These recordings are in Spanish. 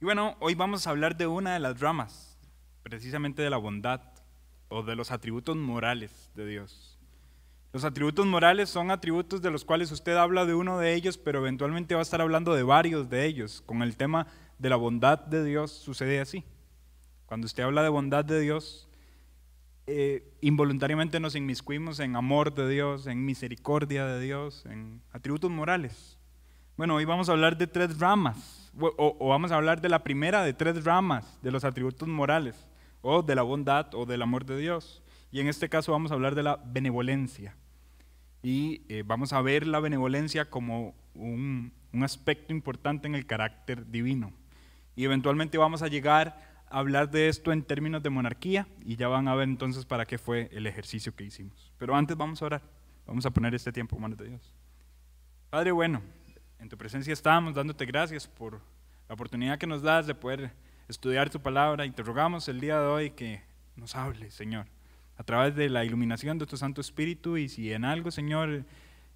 Y bueno, hoy vamos a hablar de una de las ramas, precisamente de la bondad o de los atributos morales de Dios. Los atributos morales son atributos de los cuales usted habla de uno de ellos, pero eventualmente va a estar hablando de varios de ellos. Con el tema de la bondad de Dios sucede así. Cuando usted habla de bondad de Dios, involuntariamente nos inmiscuimos en amor de Dios, en misericordia de Dios, en atributos morales. Bueno, hoy vamos a hablar de tres ramas, o vamos a hablar de la primera de tres ramas de los atributos morales, o de la bondad o del amor de Dios. Y en este caso vamos a hablar de la benevolencia. Y vamos a ver la benevolencia como un aspecto importante en el carácter divino. Y eventualmente vamos a llegar a hablar de esto en términos de monarquía, y ya van a ver entonces para qué fue el ejercicio que hicimos. Pero antes vamos a orar, vamos a poner este tiempo en manos de Dios. Padre bueno, en tu presencia estamos dándote gracias por la oportunidad que nos das de poder estudiar tu palabra, y te rogamos el día de hoy que nos hables, Señor, a través de la iluminación de tu Santo Espíritu. Y si en algo, Señor,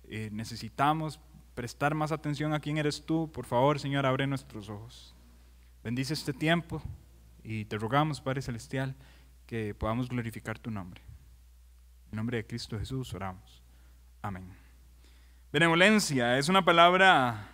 necesitamos prestar más atención a quién eres tú, por favor, Señor, abre nuestros ojos. Bendice este tiempo y te rogamos, Padre Celestial, que podamos glorificar tu nombre. En nombre de Cristo Jesús oramos. Amén. Benevolencia es una palabra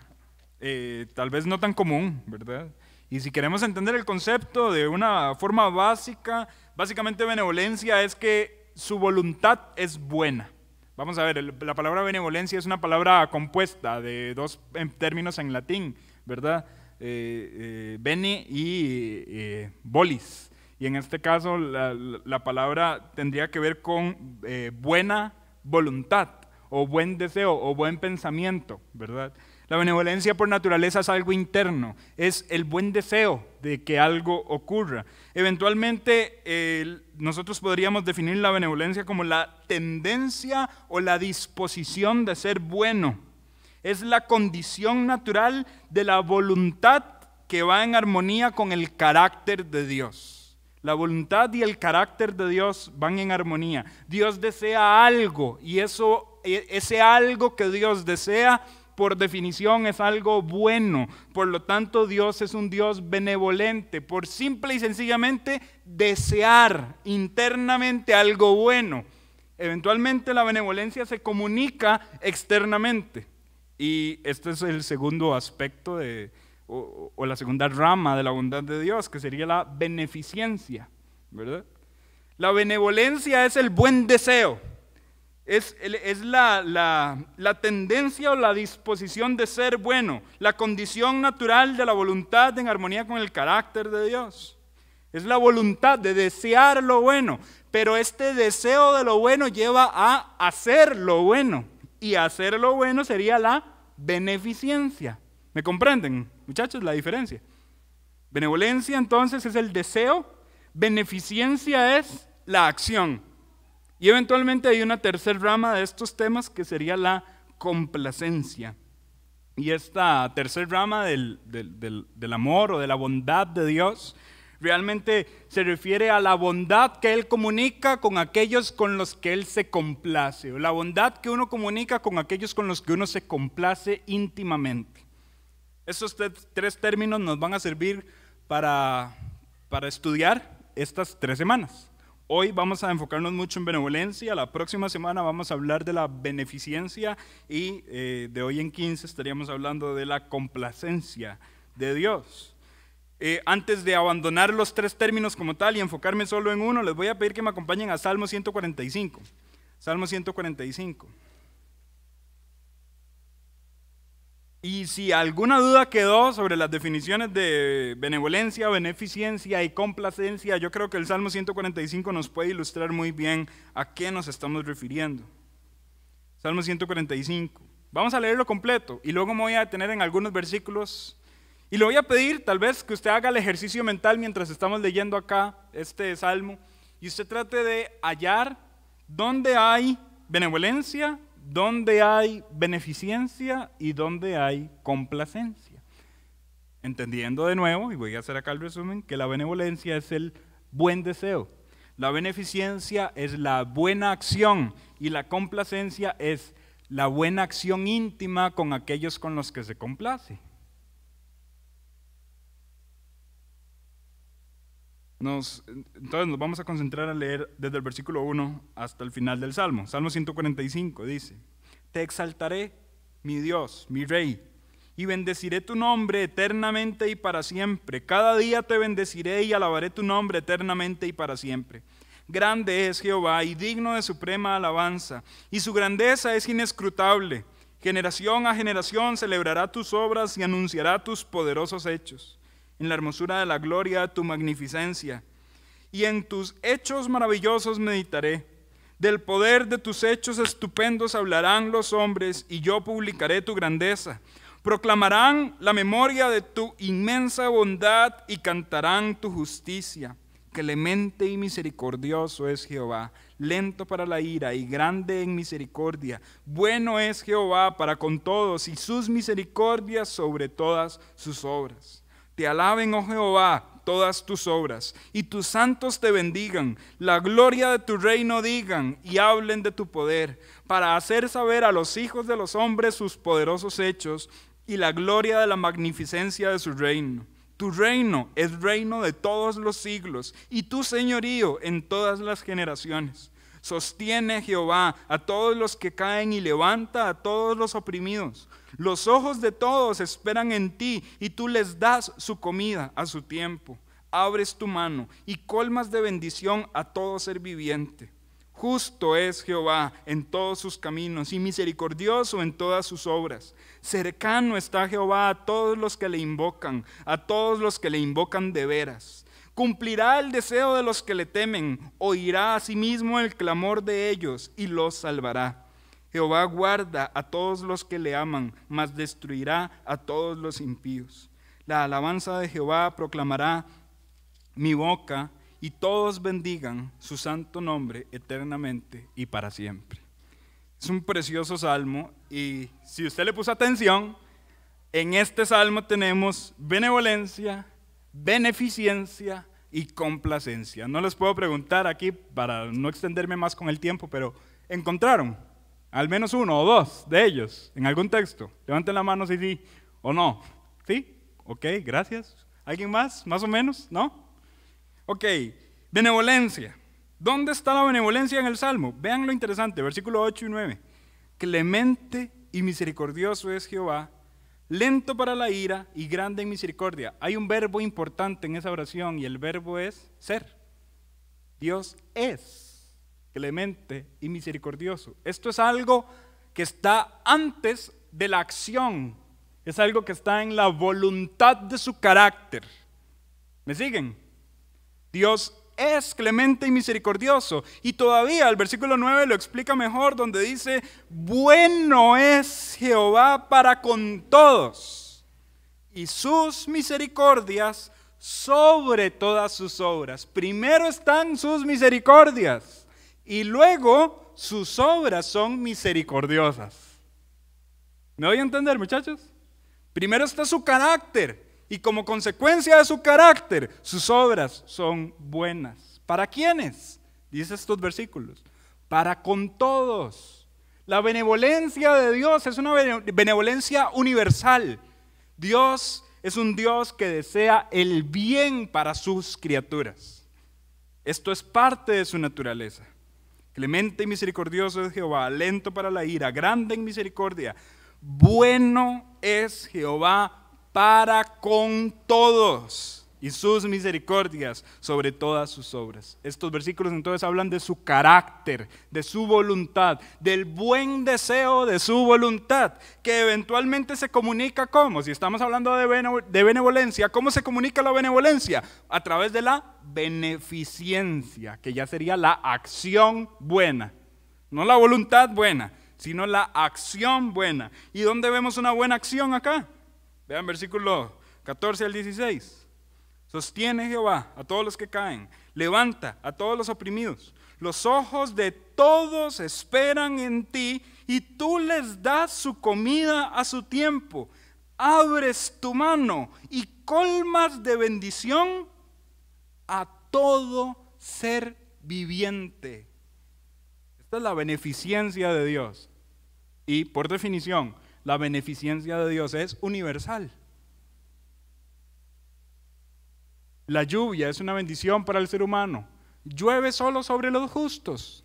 tal vez no tan común, ¿verdad? Y si queremos entender el concepto de una forma básica, básicamente benevolencia es que su voluntad es buena. Vamos a ver, la palabra benevolencia es una palabra compuesta de dos términos en latín, ¿verdad? Bene y volis. Y en este caso la palabra tendría que ver con buena voluntad, o buen deseo, o buen pensamiento, ¿verdad? La benevolencia por naturaleza es algo interno, es el buen deseo de que algo ocurra. Eventualmente nosotros podríamos definir la benevolencia como la tendencia o la disposición de ser bueno. Es la condición natural de la voluntad que va en armonía con el carácter de Dios. La voluntad y el carácter de Dios van en armonía. Dios desea algo, y ese algo que Dios desea, por definición, es algo bueno. Por lo tanto, Dios es un Dios benevolente, por simple y sencillamente desear internamente algo bueno. Eventualmente la benevolencia se comunica externamente. Y este es el segundo aspecto o la segunda rama de la bondad de Dios, que sería la beneficencia, ¿verdad? La benevolencia es el buen deseo. Es la tendencia o la disposición de ser bueno, la condición natural de la voluntad en armonía con el carácter de Dios. Es la voluntad de desear lo bueno, pero este deseo de lo bueno lleva a hacer lo bueno, y hacer lo bueno sería la beneficencia. ¿Me comprenden, muchachos, la diferencia? Benevolencia entonces es el deseo, beneficencia es la acción. Y eventualmente hay una tercera rama de estos temas que sería la complacencia. Y esta tercera rama del amor o de la bondad de Dios realmente se refiere a la bondad que Él comunica con aquellos con los que Él se complace, o la bondad que uno comunica con aquellos con los que uno se complace íntimamente. Estos tres términos nos van a servir para estudiar estas 3 semanas. Hoy vamos a enfocarnos mucho en benevolencia, la próxima semana vamos a hablar de la beneficencia, y de hoy en 15 estaríamos hablando de la complacencia de Dios. Antes de abandonar los 3 términos como tal y enfocarme solo en uno, les voy a pedir que me acompañen a Salmo 145. Salmo 145. Y si alguna duda quedó sobre las definiciones de benevolencia, beneficencia y complacencia, yo creo que el Salmo 145 nos puede ilustrar muy bien a qué nos estamos refiriendo. Salmo 145. Vamos a leerlo completo y luego me voy a detener en algunos versículos. Y le voy a pedir tal vez que usted haga el ejercicio mental mientras estamos leyendo acá este salmo, y usted trate de hallar dónde hay benevolencia, dónde hay beneficencia y dónde hay complacencia. Entendiendo de nuevo, y voy a hacer acá el resumen, que la benevolencia es el buen deseo, la beneficencia es la buena acción, y la complacencia es la buena acción íntima con aquellos con los que se complace. Entonces nos vamos a concentrar a leer desde el versículo 1 hasta el final del Salmo. Salmo 145 dice: Te exaltaré, mi Dios, mi Rey, y bendeciré tu nombre eternamente y para siempre. Cada día te bendeciré y alabaré tu nombre eternamente y para siempre. Grande es Jehová y digno de suprema alabanza, y su grandeza es inescrutable. Generación a generación celebrará tus obras y anunciará tus poderosos hechos. En la hermosura de la gloria de tu magnificencia, y en tus hechos maravillosos meditaré. Del poder de tus hechos estupendos hablarán los hombres, y yo publicaré tu grandeza. Proclamarán la memoria de tu inmensa bondad y cantarán tu justicia. Clemente y misericordioso es Jehová, lento para la ira y grande en misericordia. Bueno es Jehová para con todos, y sus misericordias sobre todas sus obras. Te alaben, oh Jehová, todas tus obras, y tus santos te bendigan. La gloria de tu reino digan, y hablen de tu poder, para hacer saber a los hijos de los hombres sus poderosos hechos, y la gloria de la magnificencia de su reino. Tu reino es reino de todos los siglos, y tu señorío en todas las generaciones. Sostiene Jehová a todos los que caen y levanta a todos los oprimidos. Los ojos de todos esperan en ti, y tú les das su comida a su tiempo. Abres tu mano y colmas de bendición a todo ser viviente. Justo es Jehová en todos sus caminos y misericordioso en todas sus obras. Cercano está Jehová a todos los que le invocan, a todos los que le invocan de veras. Cumplirá el deseo de los que le temen, oirá asimismo el clamor de ellos y los salvará. Jehová guarda a todos los que le aman, mas destruirá a todos los impíos. La alabanza de Jehová proclamará mi boca, y todos bendigan su santo nombre eternamente y para siempre. Es un precioso salmo, y si usted le puso atención, en este salmo tenemos benevolencia, beneficencia y complacencia. No les puedo preguntar aquí para no extenderme más con el tiempo, pero ¿encontraron al menos uno o dos de ellos en algún texto? Levanten la mano si sí o no. ¿Sí? Ok, gracias. ¿Alguien más? ¿Más o menos? ¿No? Ok, benevolencia. ¿Dónde está la benevolencia en el Salmo? Vean lo interesante, versículos 8 y 9. Clemente y misericordioso es Jehová, lento para la ira y grande en misericordia. Hay un verbo importante en esa oración, y el verbo es ser. Dios es clemente y misericordioso. Esto es algo que está antes de la acción. Es algo que está en la voluntad de su carácter. ¿Me siguen? Dios es clemente y misericordioso. Y todavía el versículo 9 lo explica mejor, donde dice: bueno es Jehová para con todos, y sus misericordias sobre todas sus obras. Primero están sus misericordias, y luego sus obras son misericordiosas. ¿Me doy a entender, muchachos? Primero está su carácter, y como consecuencia de su carácter, sus obras son buenas. ¿Para quiénes? Dice estos versículos. Para con todos. La benevolencia de Dios es una benevolencia universal. Dios es un Dios que desea el bien para sus criaturas. Esto es parte de su naturaleza. Clemente y misericordioso es Jehová, lento para la ira, grande en misericordia. Bueno es Jehová para con todos, y sus misericordias sobre todas sus obras. Estos versículos entonces hablan de su carácter, de su voluntad, del buen deseo de su voluntad, que eventualmente se comunica ¿cómo? Si estamos hablando de benevolencia, ¿cómo se comunica la benevolencia? A través de la beneficencia, que ya sería la acción buena, no la voluntad buena, sino la acción buena. ¿Y dónde vemos una buena acción acá? Vean versículo 14 al 16. Sostiene Jehová a todos los que caen, levanta a todos los oprimidos. Los ojos de todos esperan en ti, y tú les das su comida a su tiempo. Abres tu mano y colmas de bendición a todo ser viviente. Esta es la beneficencia de Dios. Y por definición, la beneficencia de Dios es universal. La lluvia es una bendición para el ser humano. ¿Llueve solo sobre los justos?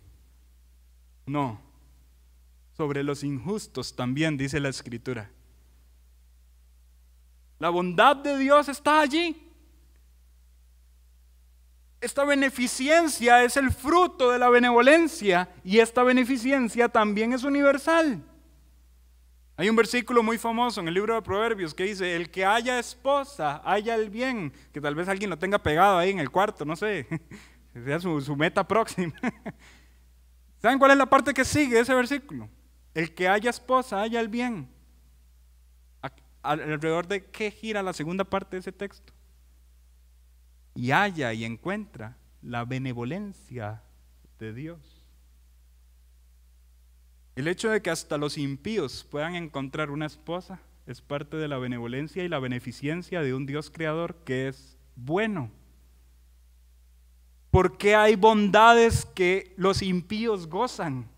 No, sobre los injustos también, dice la Escritura. La bondad de Dios está allí. Esta beneficencia es el fruto de la benevolencia y esta beneficencia también es universal. Hay un versículo muy famoso en el libro de Proverbios que dice: el que haya esposa, haya el bien. Que tal vez alguien lo tenga pegado ahí en el cuarto, no sé, que sea su meta próxima. ¿Saben cuál es la parte que sigue ese versículo? El que haya esposa, haya el bien. ¿Alrededor de qué gira la segunda parte de ese texto? Y halla y encuentra la benevolencia de Dios. El hecho de que hasta los impíos puedan encontrar una esposa es parte de la benevolencia y la beneficencia de un Dios creador que es bueno. ¿Por qué hay bondades que los impíos gozan?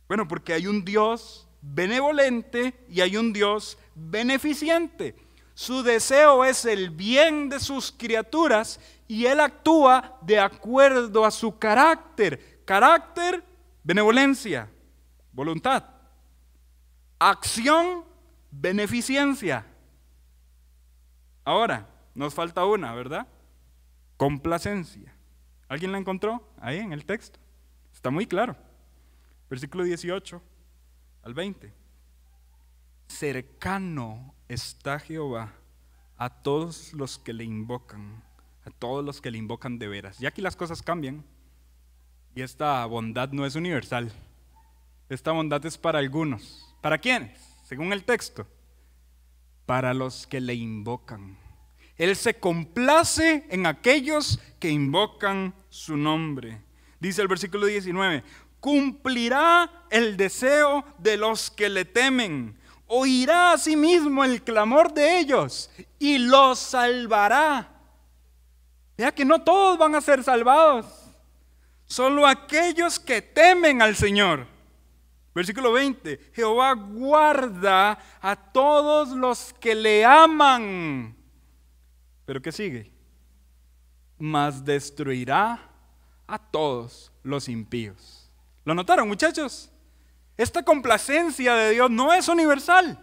Bueno, porque hay un Dios benevolente y hay un Dios beneficiente. Su deseo es el bien de sus criaturas y Él actúa de acuerdo a su carácter. Carácter, benevolencia, voluntad. Acción, beneficencia. Ahora, nos falta una, ¿verdad? Complacencia. ¿Alguien la encontró ahí en el texto? Está muy claro. Versículo 18 al 20. Cercano está Jehová a todos los que le invocan, a todos los que le invocan de veras. Y aquí las cosas cambian. Y esta bondad no es universal. Esta bondad es para algunos. ¿Para quiénes? Según el texto. Para los que le invocan. Él se complace en aquellos que invocan su nombre. Dice el versículo 19: cumplirá el deseo de los que le temen. Oirá a sí mismo el clamor de ellos y los salvará. Vea que no todos van a ser salvados. Solo aquellos que temen al Señor. Versículo 20. Jehová guarda a todos los que le aman. ¿Pero qué sigue? Mas destruirá a todos los impíos. ¿Lo notaron, muchachos? Esta complacencia de Dios no es universal.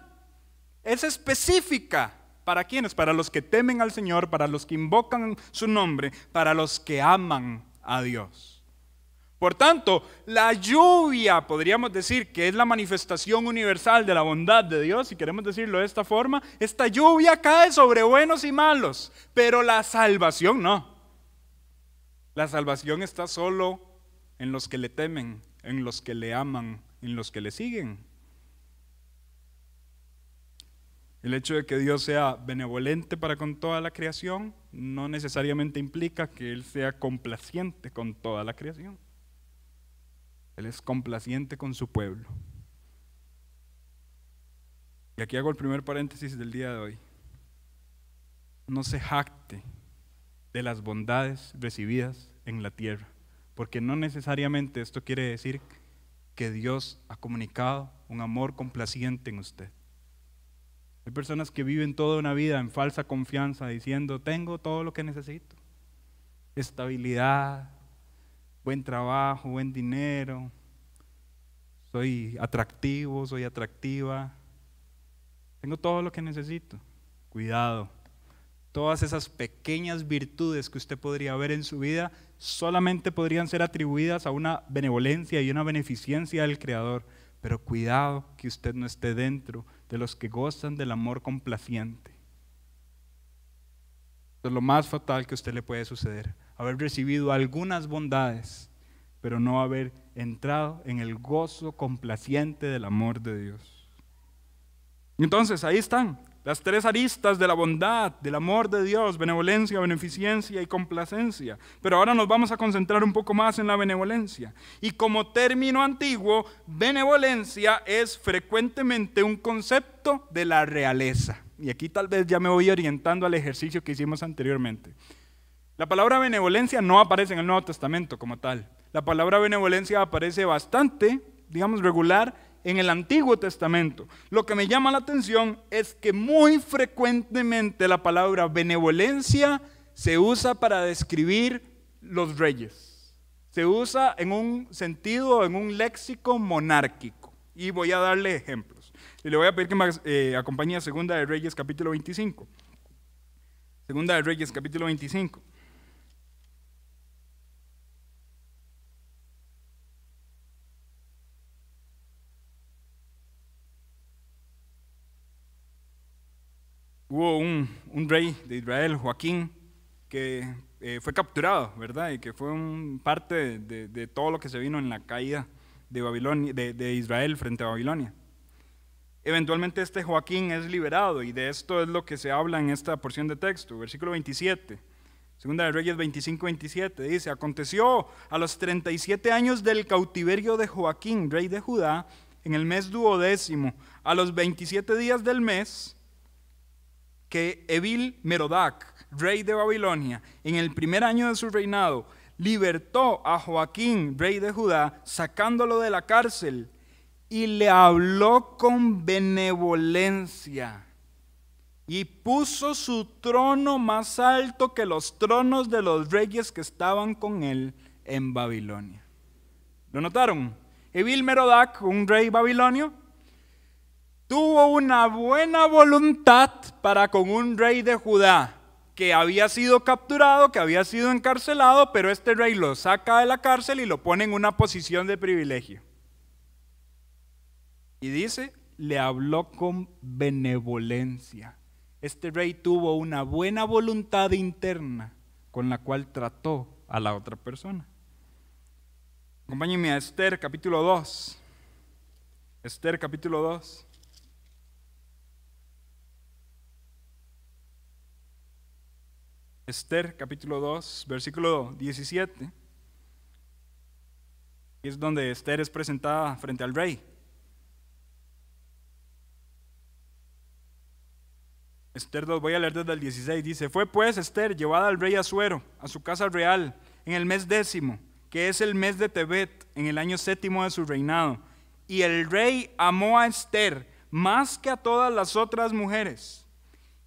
Es específica. ¿Para quiénes? Para los que temen al Señor, para los que invocan su nombre, para los que aman a Dios. Por tanto, la lluvia, podríamos decir que es la manifestación universal de la bondad de Dios, si queremos decirlo de esta forma. Esta lluvia cae sobre buenos y malos, pero la salvación no. La salvación está solo en los que le temen, en los que le aman, en los que le siguen. El hecho de que Dios sea benevolente para con toda la creación no necesariamente implica que Él sea complaciente con toda la creación. Él es complaciente con su pueblo. Y aquí hago el primer paréntesis del día de hoy. No se jacte de las bondades recibidas en la tierra, porque no necesariamente esto quiere decir que Dios ha comunicado un amor complaciente en usted. Hay personas que viven toda una vida en falsa confianza diciendo: tengo todo lo que necesito. Estabilidad, buen trabajo, buen dinero, soy atractivo, soy atractiva, tengo todo lo que necesito. Cuidado, todas esas pequeñas virtudes que usted podría ver en su vida solamente podrían ser atribuidas a una benevolencia y una beneficencia del Creador, pero cuidado que usted no esté dentro de los que gozan del amor complaciente. Esto es lo más fatal que a usted le puede suceder: haber recibido algunas bondades, pero no haber entrado en el gozo complaciente del amor de Dios. Entonces ahí están las tres aristas de la bondad, del amor de Dios: benevolencia, beneficencia y complacencia. Pero ahora nos vamos a concentrar un poco más en la benevolencia. Y como término antiguo, benevolencia es frecuentemente un concepto de la realeza. Y aquí tal vez ya me voy orientando al ejercicio que hicimos anteriormente. La palabra benevolencia no aparece en el Nuevo Testamento como tal. La palabra benevolencia aparece bastante, digamos regular, en el Antiguo Testamento. Lo que me llama la atención es que muy frecuentemente la palabra benevolencia se usa para describir los reyes. Se usa en un sentido, en un léxico monárquico. Y voy a darle ejemplos. Y le voy a pedir que me acompañe a Segunda de Reyes, capítulo 25. Segunda de Reyes, capítulo 25. Hubo un rey de Israel, Joaquín, que fue capturado, ¿verdad? Y que fue parte de todo lo que se vino en la caída de Babilonia, de Israel frente a Babilonia. Eventualmente este Joaquín es liberado y de esto es lo que se habla en esta porción de texto, versículo 27. Segunda de Reyes 25-27 dice: aconteció a los 37 años del cautiverio de Joaquín, rey de Judá, en el mes 12º, a los 27 días del mes, que Evil-Merodac, rey de Babilonia, en el primer año de su reinado, libertó a Joaquín, rey de Judá, sacándolo de la cárcel, y le habló con benevolencia, y puso su trono más alto que los tronos de los reyes que estaban con él en Babilonia. ¿Lo notaron? Evil-Merodac, un rey babilonio, tuvo una buena voluntad para con un rey de Judá que había sido capturado, que había sido encarcelado, pero este rey lo saca de la cárcel y lo pone en una posición de privilegio. Y dice, le habló con benevolencia. Este rey tuvo una buena voluntad interna con la cual trató a la otra persona. Acompáñenme a Esther capítulo 2. Esther capítulo 2. Esther capítulo 2, versículo 17. Es donde Esther es presentada frente al rey. Esther 2, voy a leer desde el 16, dice: fue pues Esther llevada al rey Asuero a su casa real en el mes 10º, que es el mes de Tebet, en el año 7º de su reinado. Y el rey amó a Esther más que a todas las otras mujeres,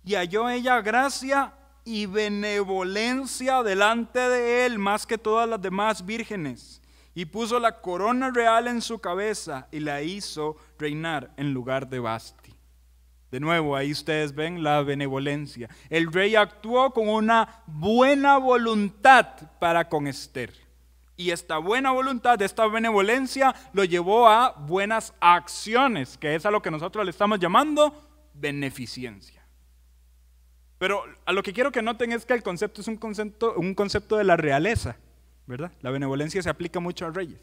y halló ella gracia y benevolencia delante de él más que todas las demás vírgenes, y puso la corona real en su cabeza y la hizo reinar en lugar de Vasti. De nuevo, ahí ustedes ven la benevolencia. El rey actuó con una buena voluntad para con Esther. Y esta buena voluntad, esta benevolencia, lo llevó a buenas acciones, que es a lo que nosotros le estamos llamando beneficencia. Pero a lo que quiero que noten es que el concepto es un concepto de la realeza, ¿verdad? La benevolencia se aplica mucho a reyes.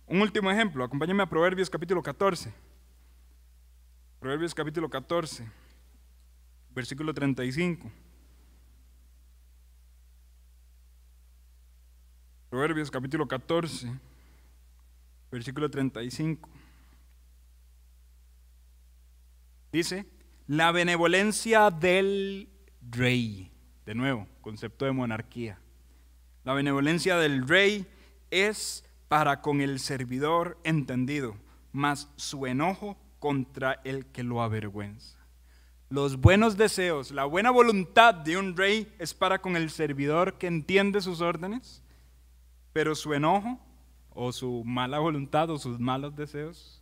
Un último ejemplo, acompáñenme a Proverbios capítulo 14. Proverbios capítulo 14, versículo 35. Proverbios capítulo 14, versículo 35. Dice: la benevolencia del rey. De nuevo, concepto de monarquía. La benevolencia del rey es para con el servidor entendido, mas su enojo contra el que lo avergüenza. Los buenos deseos, la buena voluntad de un rey es para con el servidor que entiende sus órdenes, pero su enojo o su mala voluntad o sus malos deseos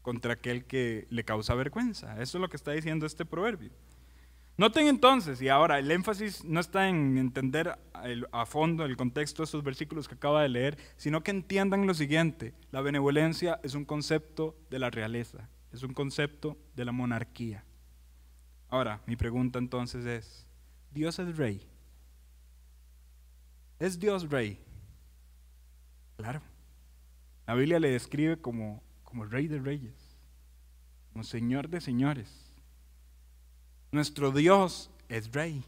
contra aquel que le causa vergüenza. Eso es lo que está diciendo este proverbio. Noten entonces, y ahora el énfasis no está en entender a fondo el contexto de estos versículos que acaba de leer, sino que entiendan lo siguiente: la benevolencia es un concepto de la realeza, es un concepto de la monarquía. Ahora, mi pregunta entonces es: ¿Dios es rey? ¿Es Dios rey? Claro. La Biblia le describe como rey de reyes, como señor de señores. Nuestro Dios es rey.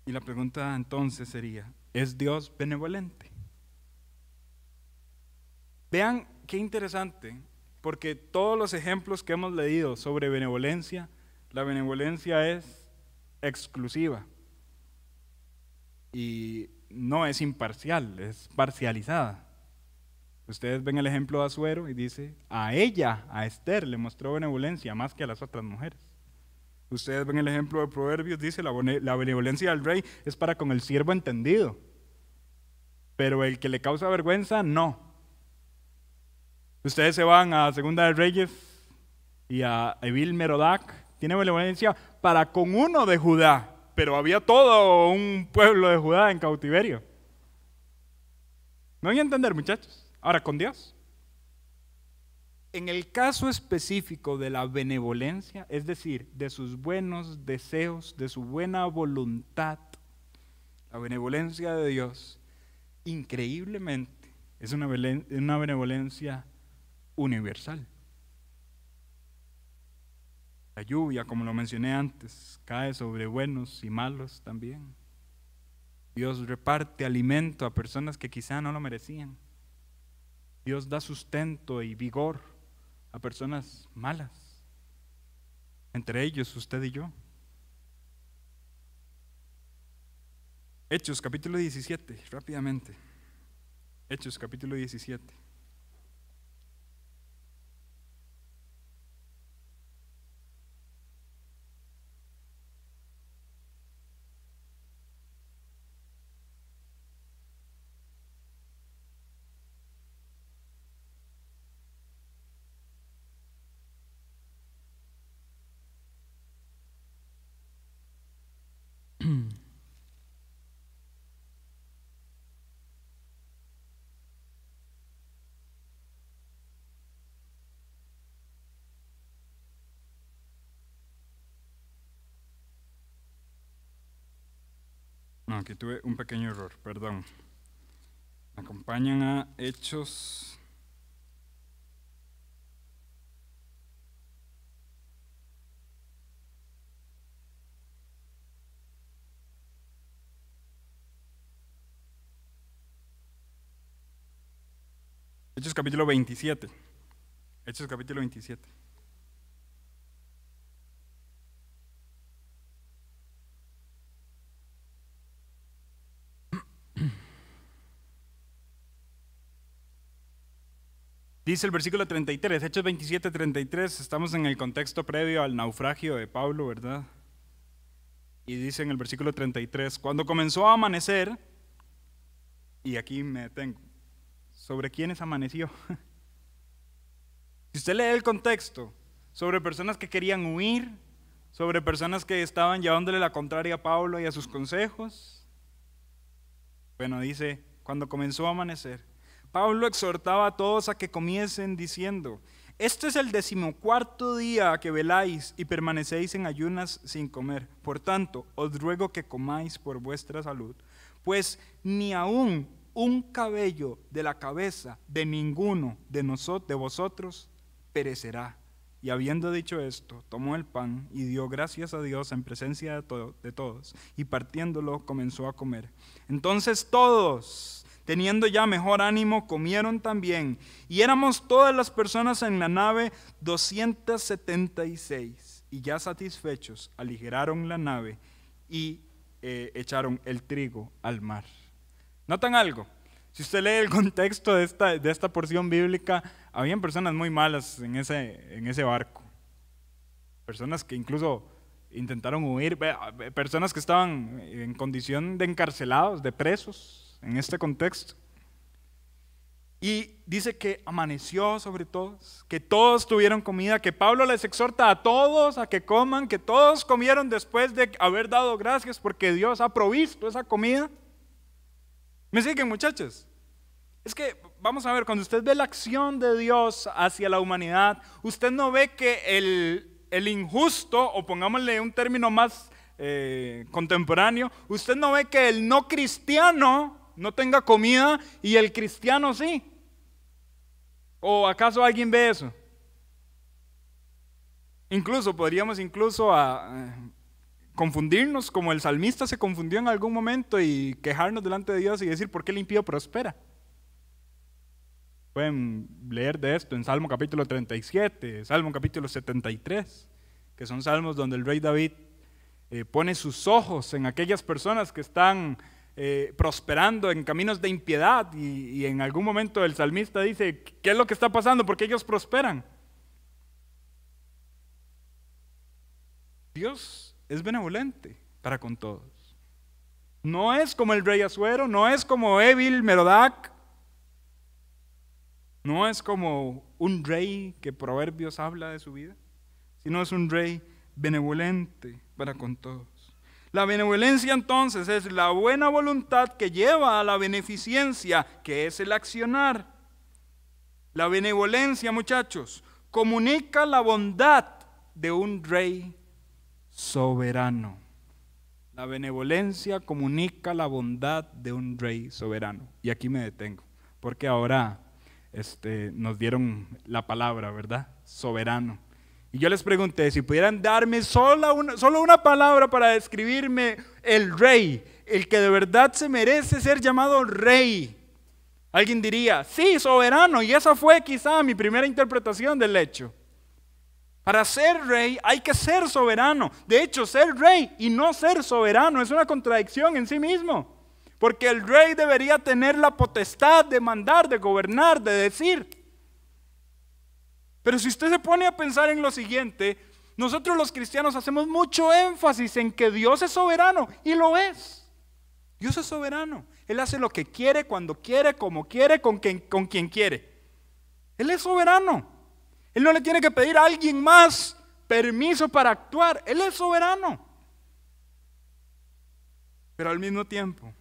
Y la pregunta entonces sería: ¿es Dios benevolente? Vean qué interesante, porque todos los ejemplos que hemos leído sobre benevolencia, la benevolencia es exclusiva y no es imparcial, es parcializada. Ustedes ven el ejemplo de Asuero y dice, a ella, a Esther, le mostró benevolencia más que a las otras mujeres. Ustedes ven el ejemplo de Proverbios, dice, la benevolencia del rey es para con el siervo entendido, pero el que le causa vergüenza, no. Ustedes se van a Segunda de Reyes y a Evil Merodac, tiene benevolencia para con uno de Judá, pero había todo un pueblo de Judá en cautiverio. ¿No hay a entender, muchachos? Ahora, con Dios. En el caso específico de la benevolencia, es decir, de sus buenos deseos, de su buena voluntad, la benevolencia de Dios, increíblemente, es una benevolencia universal. La lluvia, como lo mencioné antes, cae sobre buenos y malos también. Dios reparte alimento a personas que quizá no lo merecían. Dios da sustento y vigor a personas malas, entre ellos usted y yo. Hechos capítulo 17, rápidamente. Hechos capítulo 17. No, aquí tuve un pequeño error, perdón. Me acompañan a Hechos. Hechos capítulo 27. Hechos capítulo 27. Dice el versículo 33, Hechos 27, 33, estamos en el contexto previo al naufragio de Pablo, ¿verdad? Y dice en el versículo 33, cuando comenzó a amanecer, y aquí me detengo, ¿sobre quiénes amaneció? Si usted lee el contexto, sobre personas que querían huir, sobre personas que estaban llevándole la contraria a Pablo y a sus consejos, bueno, dice, cuando comenzó a amanecer, Pablo exhortaba a todos a que comiesen diciendo, este es el 14º día que veláis y permanecéis en ayunas sin comer. Por tanto, os ruego que comáis por vuestra salud, pues ni aun un cabello de la cabeza de ninguno de vosotros perecerá. Y habiendo dicho esto, tomó el pan y dio gracias a Dios en presencia de todos, y partiéndolo comenzó a comer. Entonces todos, teniendo ya mejor ánimo, comieron también, y éramos todas las personas en la nave 276, y ya satisfechos aligeraron la nave y echaron el trigo al mar. ¿Notan algo? Si usted lee el contexto de esta porción bíblica, habían personas muy malas en ese barco. Personas que incluso intentaron huir, personas que estaban en condición de encarcelados, de presos, en este contexto. Y dice que amaneció sobre todos, que todos tuvieron comida, que Pablo les exhorta a todos a que coman, que todos comieron después de haber dado gracias porque Dios ha provisto esa comida. ¿Me siguen, muchachos? Es que, vamos a ver, cuando usted ve la acción de Dios hacia la humanidad, usted no ve que el injusto, o pongámosle un término más contemporáneo, usted no ve que el no cristiano no tenga comida y el cristiano sí. ¿O acaso alguien ve eso? Podríamos confundirnos como el salmista se confundió en algún momento y quejarnos delante de Dios y decir, ¿por qué el impío prospera? Pueden leer de esto en Salmo capítulo 37, Salmo capítulo 73, que son salmos donde el rey David pone sus ojos en aquellas personas que están prosperando en caminos de impiedad y en algún momento el salmista dice, ¿qué es lo que está pasando? ¿Por qué ellos prosperan? Dios es benevolente para con todos. No es como el rey Asuero, no es como Evil Merodach, no es como un rey que Proverbios habla de su vida, sino es un rey benevolente para con todos. La benevolencia entonces es la buena voluntad que lleva a la beneficencia, que es el accionar. La benevolencia, muchachos, comunica la bondad de un rey soberano. La benevolencia comunica la bondad de un rey soberano. Y aquí me detengo, porque ahora nos dieron la palabra, ¿verdad? Soberano. Y yo les pregunté, si pudieran darme solo una palabra para describirme el rey, el que de verdad se merece ser llamado rey. Alguien diría, sí, soberano, y esa fue quizá mi primera interpretación del hecho. Para ser rey hay que ser soberano. De hecho, ser rey y no ser soberano es una contradicción en sí mismo. Porque el rey debería tener la potestad de mandar, de gobernar, de decir. Pero si usted se pone a pensar en lo siguiente, nosotros los cristianos hacemos mucho énfasis en que Dios es soberano, y lo es. Dios es soberano. Él hace lo que quiere, cuando quiere, como quiere, con quien quiere. Él es soberano. Él no le tiene que pedir a alguien más permiso para actuar. Él es soberano. Pero al mismo tiempo,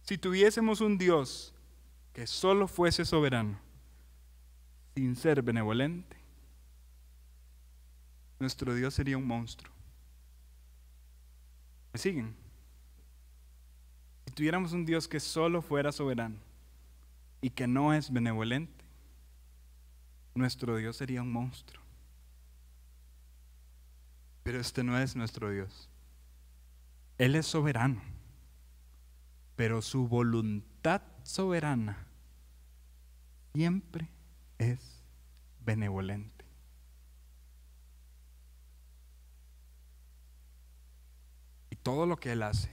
si tuviésemos un Dios que solo fuese soberano, sin ser benevolente, nuestro Dios sería un monstruo. ¿Me siguen? Si tuviéramos un Dios que solo fuera soberano y que no es benevolente, nuestro Dios sería un monstruo. Pero este no es nuestro Dios. Él es soberano, pero su voluntad soberana siempre es benevolente. Y todo lo que Él hace,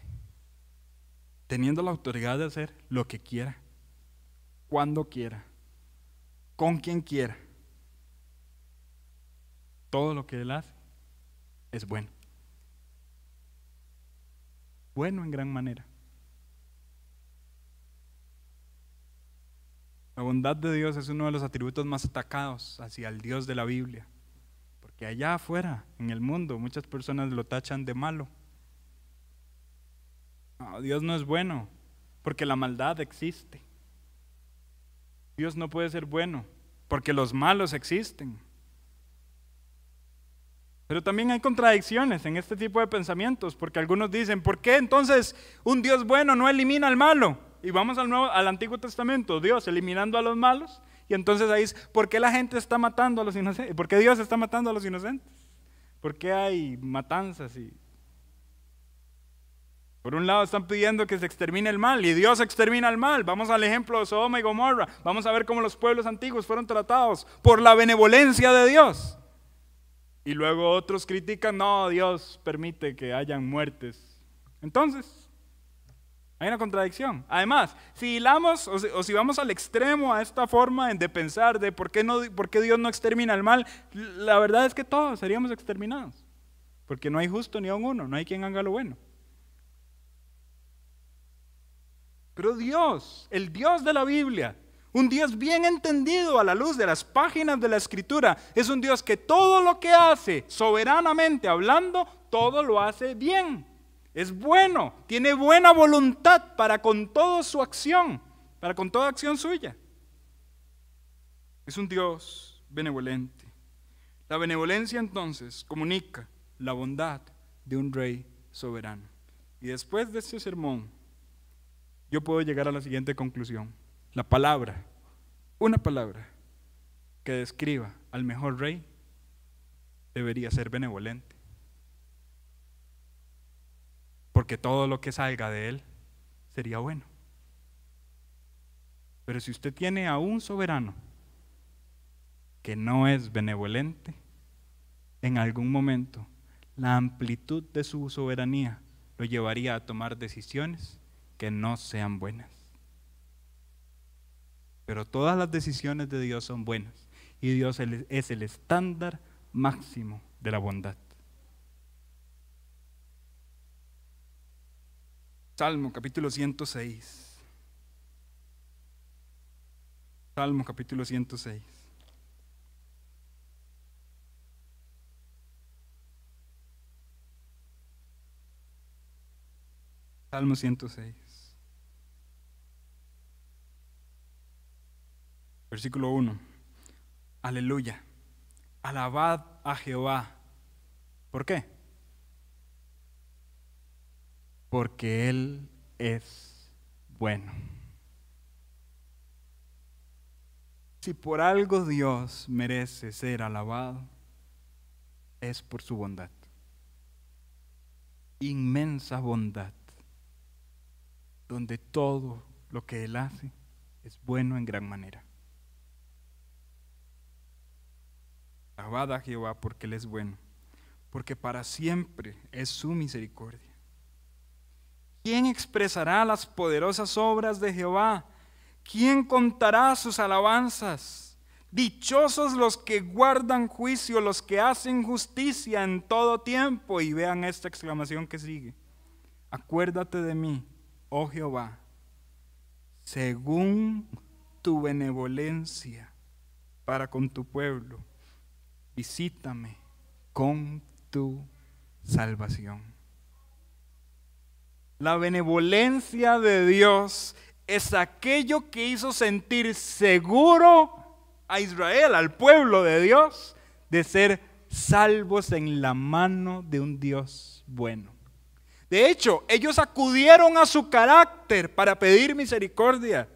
teniendo la autoridad de hacer lo que quiera, cuando quiera, con quien quiera, todo lo que Él hace es bueno. Bueno en gran manera. La bondad de Dios es uno de los atributos más atacados hacia el Dios de la Biblia, porque allá afuera, en el mundo, muchas personas lo tachan de malo. No, Dios no es bueno, porque la maldad existe. Dios no puede ser bueno, porque los malos existen. Pero también hay contradicciones en este tipo de pensamientos, porque algunos dicen, ¿por qué entonces un Dios bueno no elimina al malo? Y vamos al Antiguo Testamento, Dios eliminando a los malos, y entonces ahí es, ¿por qué la gente está matando a los inocentes? ¿Por qué Dios está matando a los inocentes? ¿Por qué hay matanzas? Por un lado están pidiendo que se extermine el mal, y Dios extermina el mal. Vamos al ejemplo de Sodoma y Gomorra, vamos a ver cómo los pueblos antiguos fueron tratados por la benevolencia de Dios. Y luego otros critican, no, Dios permite que hayan muertes. Entonces, hay una contradicción. Además, si hilamos o si vamos al extremo a esta forma de pensar de por qué Dios no extermina el mal, la verdad es que todos seríamos exterminados. Porque no hay justo ni aun uno, no hay quien haga lo bueno. Pero Dios, el Dios de la Biblia, un Dios bien entendido a la luz de las páginas de la Escritura, es un Dios que todo lo que hace, soberanamente hablando, todo lo hace bien. Es bueno, tiene buena voluntad para con toda su acción, para con toda acción suya. Es un Dios benevolente. La benevolencia entonces comunica la bondad de un rey soberano. Y después de este sermón, yo puedo llegar a la siguiente conclusión. La palabra, una palabra que describa al mejor rey debería ser benevolente. Porque todo lo que salga de él sería bueno. Pero si usted tiene a un soberano que no es benevolente, en algún momento la amplitud de su soberanía lo llevaría a tomar decisiones que no sean buenas. Pero todas las decisiones de Dios son buenas y Dios es el estándar máximo de la bondad. Salmo capítulo 106. Salmo capítulo 106. Salmo 106. Versículo 1. Aleluya. Alabad a Jehová. ¿Por qué? Porque Él es bueno. Si por algo Dios merece ser alabado, es por su bondad. Inmensa bondad, donde todo lo que Él hace es bueno en gran manera. Alabad a Jehová porque Él es bueno, porque para siempre es su misericordia. ¿Quién expresará las poderosas obras de Jehová? ¿Quién contará sus alabanzas? Dichosos los que guardan juicio, los que hacen justicia en todo tiempo. Y vean esta exclamación que sigue. Acuérdate de mí, oh Jehová, según tu benevolencia para con tu pueblo. Visítame con tu salvación. La benevolencia de Dios es aquello que hizo sentir seguro a Israel, al pueblo de Dios, de ser salvos en la mano de un Dios bueno. De hecho, ellos acudieron a su carácter para pedir misericordia.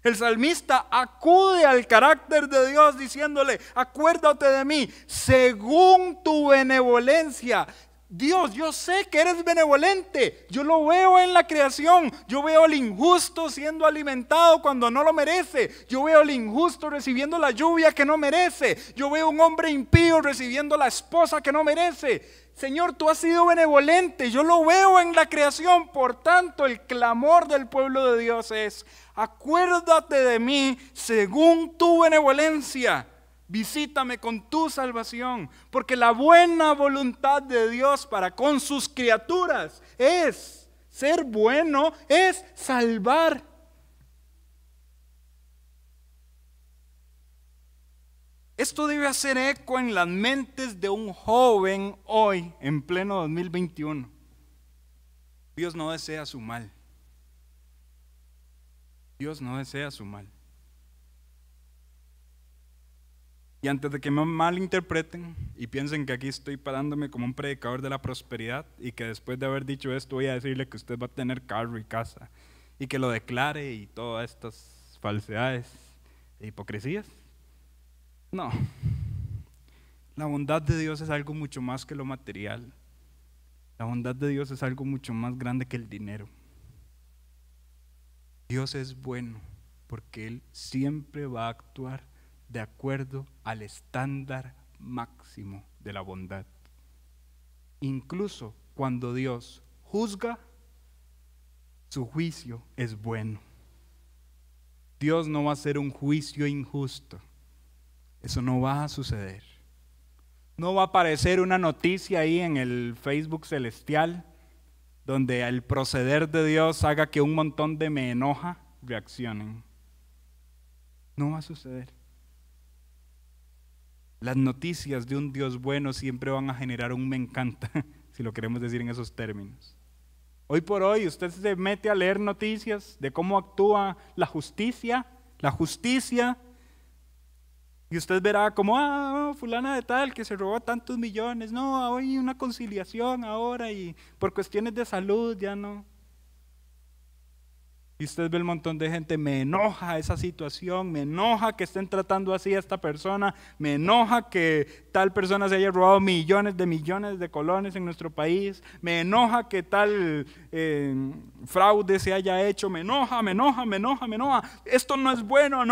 El salmista acude al carácter de Dios diciéndole, acuérdate de mí, según tu benevolencia. Dios, yo sé que eres benevolente, yo lo veo en la creación, yo veo al injusto siendo alimentado cuando no lo merece, yo veo al injusto recibiendo la lluvia que no merece, yo veo a un hombre impío recibiendo la esposa que no merece. Señor, tú has sido benevolente, yo lo veo en la creación, por tanto el clamor del pueblo de Dios es, acuérdate de mí según tu benevolencia. Visítame con tu salvación, porque la buena voluntad de Dios para con sus criaturas es ser bueno, es salvar. Esto debe hacer eco en las mentes de un joven hoy, en pleno 2021. Dios no desea su mal. Dios no desea su mal. Y antes de que me malinterpreten y piensen que aquí estoy parándome como un predicador de la prosperidad y que después de haber dicho esto voy a decirle que usted va a tener carro y casa y que lo declare y todas estas falsedades e hipocresías. No, la bondad de Dios es algo mucho más que lo material. La bondad de Dios es algo mucho más grande que el dinero. Dios es bueno porque Él siempre va a actuar de acuerdo al estándar máximo de la bondad. Incluso cuando Dios juzga, su juicio es bueno. Dios no va a hacer un juicio injusto. Eso no va a suceder. No va a aparecer una noticia ahí en el Facebook celestial donde el proceder de Dios haga que un montón de me enoja reaccionen. No va a suceder. Las noticias de un Dios bueno siempre van a generar un me encanta, si lo queremos decir en esos términos. Hoy por hoy usted se mete a leer noticias de cómo actúa la justicia, y usted verá como, fulana de tal que se robó tantos millones, no, hay una conciliación ahora y por cuestiones de salud ya no. Y usted ve el montón de gente, me enoja esa situación, me enoja que estén tratando así a esta persona, me enoja que tal persona se haya robado millones de colones en nuestro país, me enoja que tal fraude se haya hecho, me enoja. Esto no es bueno.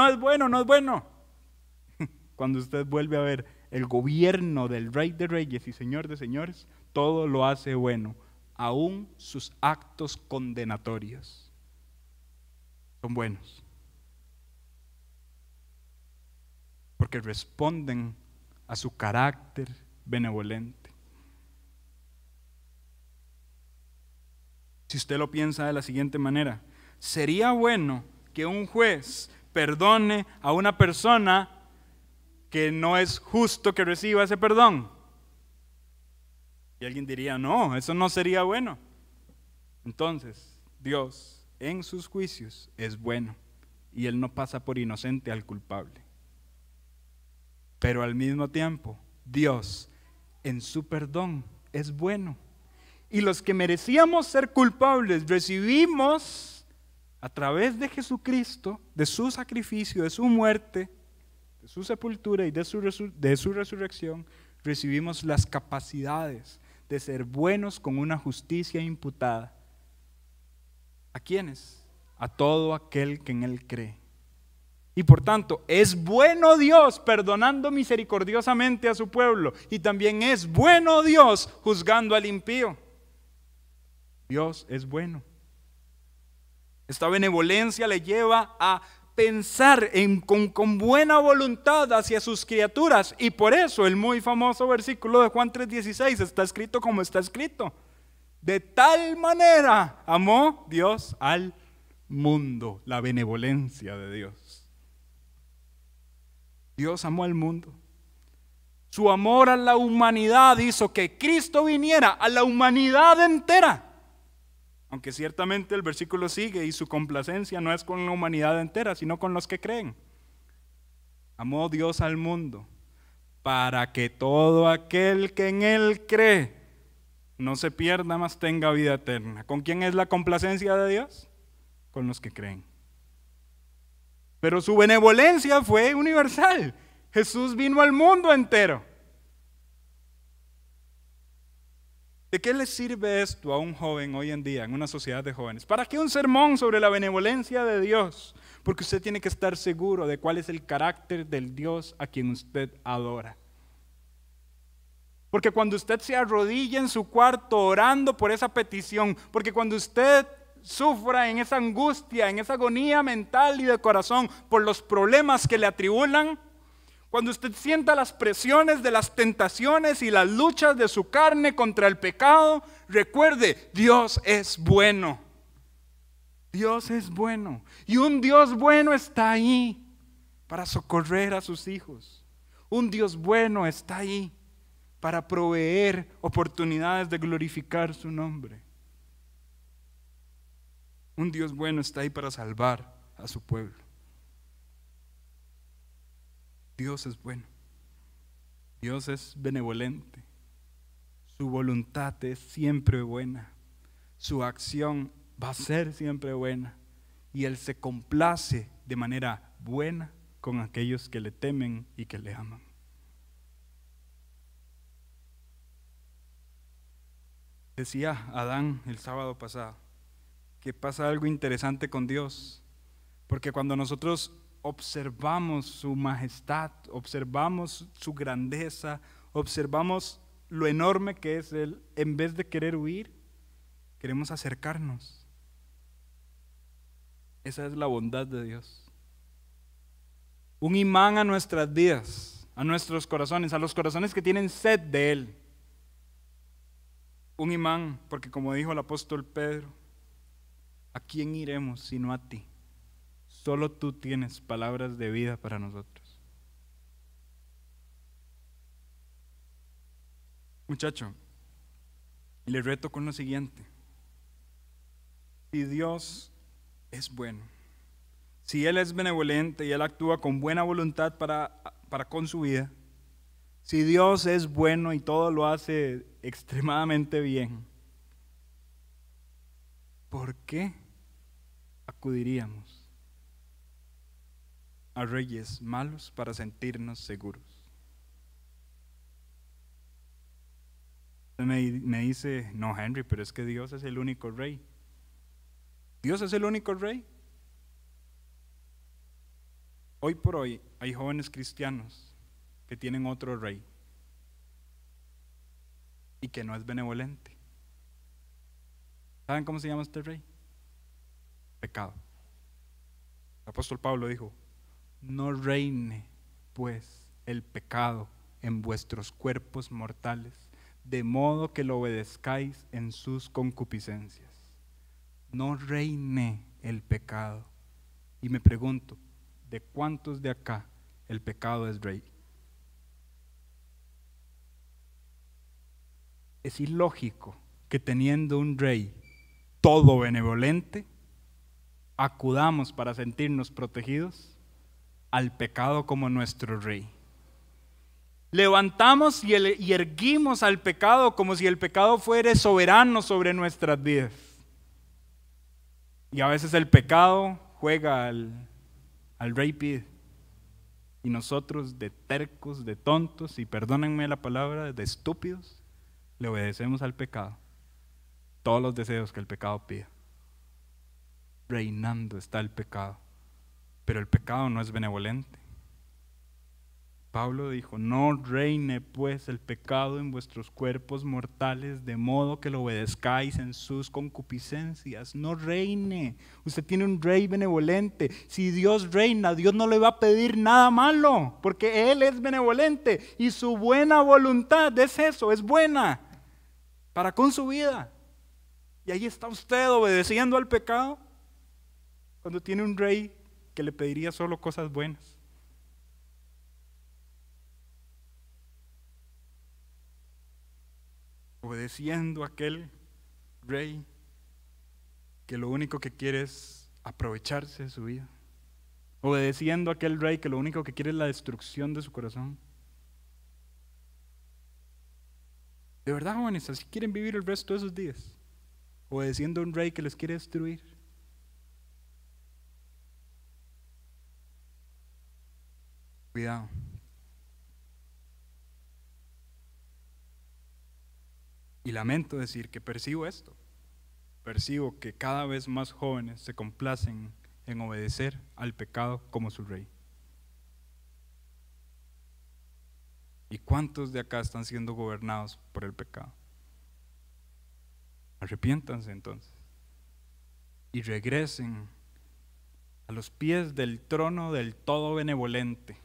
Cuando usted vuelve a ver el gobierno del Rey de Reyes y Señor de Señores, todo lo hace bueno, aún sus actos condenatorios. son buenos. Porque responden a su carácter benevolente. Si usted lo piensa de la siguiente manera, ¿sería bueno que un juez perdone a una persona que no es justo que reciba ese perdón? Y alguien diría, no, eso no sería bueno. Entonces, Dios en sus juicios es bueno y Él no pasa por inocente al culpable. Pero al mismo tiempo, Dios en su perdón es bueno. Y los que merecíamos ser culpables recibimos a través de Jesucristo, de su sacrificio, de su muerte, de su sepultura y de su resurrección, recibimos las capacidades de ser buenos con una justicia imputada. ¿A quiénes? A todo aquel que en Él cree. Y por tanto, es bueno Dios perdonando misericordiosamente a su pueblo, y también es bueno Dios juzgando al impío. Dios es bueno. Esta benevolencia le lleva a pensar con buena voluntad hacia sus criaturas, y por eso el muy famoso versículo de Juan 3:16 está escrito como está escrito: de tal manera amó Dios al mundo. La benevolencia de Dios. Dios amó al mundo. Su amor a la humanidad hizo que Cristo viniera a la humanidad entera. Aunque ciertamente el versículo sigue y su complacencia no es con la humanidad entera, sino con los que creen. Amó Dios al mundo para que todo aquel que en Él cree no se pierda, mas tenga vida eterna. ¿Con quién es la complacencia de Dios? Con los que creen. Pero su benevolencia fue universal. Jesús vino al mundo entero. ¿De qué le sirve esto a un joven hoy en día en una sociedad de jóvenes? ¿Para qué un sermón sobre la benevolencia de Dios? Porque usted tiene que estar seguro de cuál es el carácter del Dios a quien usted adora. Porque cuando usted se arrodilla en su cuarto orando por esa petición, porque cuando usted sufra en esa angustia, en esa agonía mental y de corazón por los problemas que le atribulan, cuando usted sienta las presiones de las tentaciones y las luchas de su carne contra el pecado, recuerde, Dios es bueno. Dios es bueno. Y un Dios bueno está ahí para socorrer a sus hijos. Un Dios bueno está ahí para proveer oportunidades de glorificar su nombre. Un Dios bueno está ahí para salvar a su pueblo. Dios es bueno. Dios es benevolente. Su voluntad es siempre buena. Su acción va a ser siempre buena. Y Él se complace de manera buena con aquellos que le temen y que le aman. Decía Adán el sábado pasado que pasa algo interesante con Dios, porque cuando nosotros observamos su majestad, observamos su grandeza, observamos lo enorme que es Él, en vez de querer huir, queremos acercarnos. Esa es la bondad de Dios. Un imán a nuestras vidas, a nuestros corazones, a los corazones que tienen sed de Él. Un imán, porque como dijo el apóstol Pedro, ¿a quién iremos sino a ti? Solo tú tienes palabras de vida para nosotros. Muchacho, le reto con lo siguiente. Si Dios es bueno, si Él es benevolente y Él actúa con buena voluntad para con su vida, si Dios es bueno y todo lo hace extremadamente bien, ¿por qué acudiríamos a reyes malos para sentirnos seguros? Usted me dice, no, Henry, pero es que Dios es el único rey. ¿Dios es el único rey? Hoy por hoy hay jóvenes cristianos que tienen otro rey y que no es benevolente. ¿Saben cómo se llama este rey? Pecado. El apóstol Pablo dijo: no reine pues el pecado en vuestros cuerpos mortales, de modo que lo obedezcáis en sus concupiscencias. No reine el pecado. Y me pregunto, ¿de cuántos de acá el pecado es rey? Es ilógico que teniendo un rey todo benevolente, acudamos para sentirnos protegidos al pecado como nuestro rey. Levantamos y erguimos al pecado como si el pecado fuera soberano sobre nuestras vidas. Y a veces el pecado juega al rey pide. Y nosotros, de tercos, de tontos, y perdónenme la palabra, de estúpidos, le obedecemos al pecado. Todos los deseos que el pecado pide. Reinando está el pecado. Pero el pecado no es benevolente. Pablo dijo: no reine pues el pecado en vuestros cuerpos mortales, de modo que lo obedezcáis en sus concupiscencias. No reine. Usted tiene un rey benevolente. Si Dios reina, Dios no le va a pedir nada malo, porque Él es benevolente y su buena voluntad es eso, es buena para con su vida. Y ahí está usted obedeciendo al pecado cuando tiene un rey que le pediría solo cosas buenas. Obedeciendo a aquel rey que lo único que quiere es aprovecharse de su vida. Obedeciendo a aquel rey que lo único que quiere es la destrucción de su corazón. De verdad, jóvenes, así quieren vivir el resto de sus días, obedeciendo a un rey que les quiere destruir. Cuidado. Y lamento decir que percibo esto. Percibo que cada vez más jóvenes se complacen en obedecer al pecado como su rey. ¿Y cuántos de acá están siendo gobernados por el pecado? Arrepiéntanse entonces y regresen a los pies del trono del todo benevolente,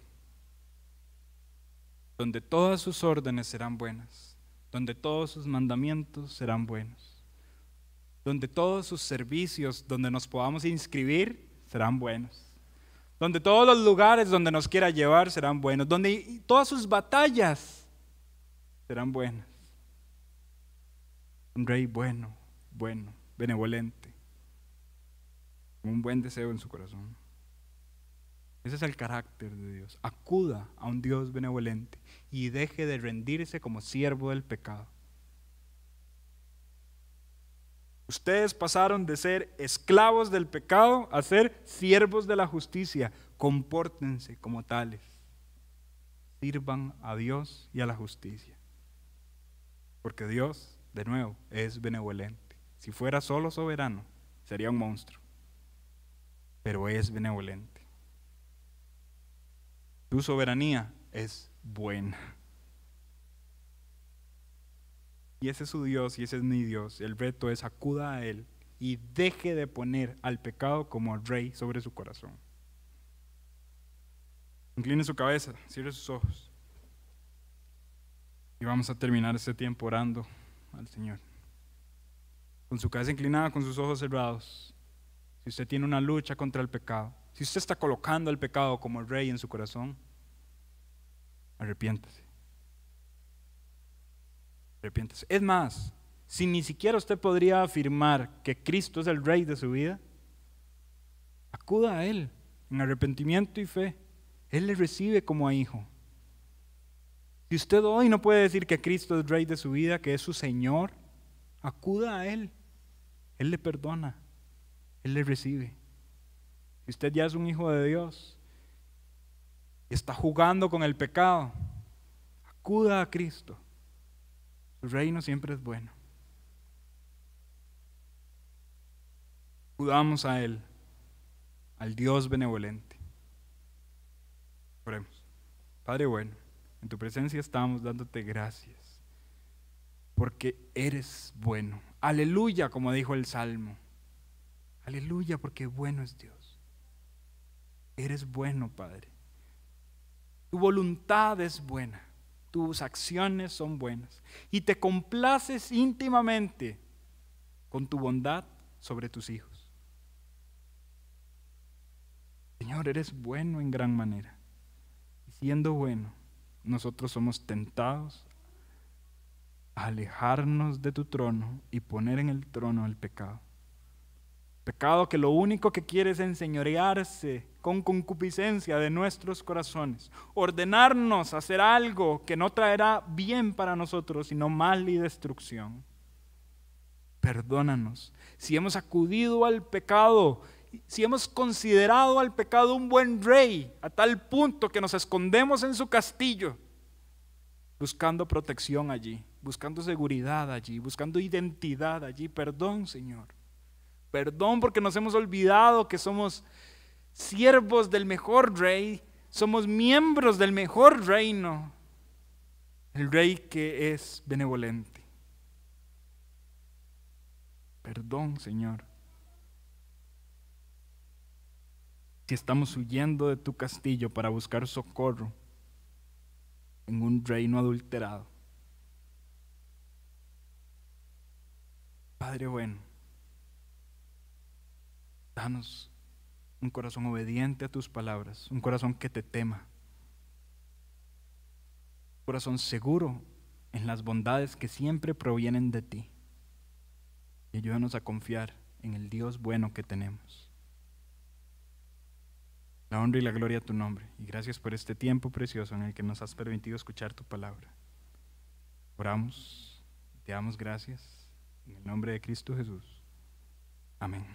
donde todas sus órdenes serán buenas, donde todos sus mandamientos serán buenos, donde todos sus servicios, donde nos podamos inscribir, serán buenos, donde todos los lugares donde nos quiera llevar serán buenos, donde todas sus batallas serán buenas. Un rey bueno, benevolente, con un buen deseo en su corazón. Ese es el carácter de Dios. Acuda a un Dios benevolente y deje de rendirse como siervo del pecado. Ustedes pasaron de ser esclavos del pecado a ser siervos de la justicia. Compórtense como tales. Sirvan a Dios y a la justicia. Porque Dios, de nuevo, es benevolente. Si fuera solo soberano, sería un monstruo. Pero es benevolente. Tu soberanía es buena. Y ese es su Dios y ese es mi Dios. El reto es: acuda a Él y deje de poner al pecado como rey sobre su corazón. Incline su cabeza, cierre sus ojos. Y vamos a terminar este tiempo orando al Señor. Con su cabeza inclinada, con sus ojos cerrados. Si usted tiene una lucha contra el pecado, si usted está colocando el pecado como el rey en su corazón, arrepiéntase. Arrepiéntase. Es más, si ni siquiera usted podría afirmar que Cristo es el rey de su vida, acuda a Él en arrepentimiento y fe. Él le recibe como a hijo. Si usted hoy no puede decir que Cristo es rey de su vida, que es su Señor, acuda a Él. Él le perdona. Él le recibe. Si usted ya es un hijo de Dios y está jugando con el pecado, acuda a Cristo. Su reino siempre es bueno. Acudamos a Él, al Dios benevolente. Oremos. Padre bueno, en tu presencia estamos dándote gracias, porque eres bueno. Aleluya, como dijo el Salmo. Aleluya, porque bueno es Dios. Eres bueno, Padre. Tu voluntad es buena. Tus acciones son buenas. Y te complaces íntimamente con tu bondad sobre tus hijos. Señor, eres bueno en gran manera. Y siendo bueno, nosotros somos tentados a alejarnos de tu trono y poner en el trono el pecado. Pecado que lo único que quiere es enseñorearse con concupiscencia de nuestros corazones, ordenarnos a hacer algo que no traerá bien para nosotros, sino mal y destrucción. Perdónanos si hemos acudido al pecado, si hemos considerado al pecado un buen rey, a tal punto que nos escondemos en su castillo, buscando protección allí, buscando seguridad allí, buscando identidad allí. Perdón, Señor. Perdón porque nos hemos olvidado que somos siervos del mejor rey, somos miembros del mejor reino, el rey que es benevolente. Perdón, Señor. Si estamos huyendo de tu castillo para buscar socorro en un reino adulterado. Padre bueno, danos un corazón obediente a tus palabras, un corazón que te tema, un corazón seguro en las bondades que siempre provienen de ti. Y ayúdanos a confiar en el Dios bueno que tenemos. La honra y la gloria a tu nombre. Y gracias por este tiempo precioso en el que nos has permitido escuchar tu palabra. Oramos, te damos gracias en el nombre de Cristo Jesús. Amén.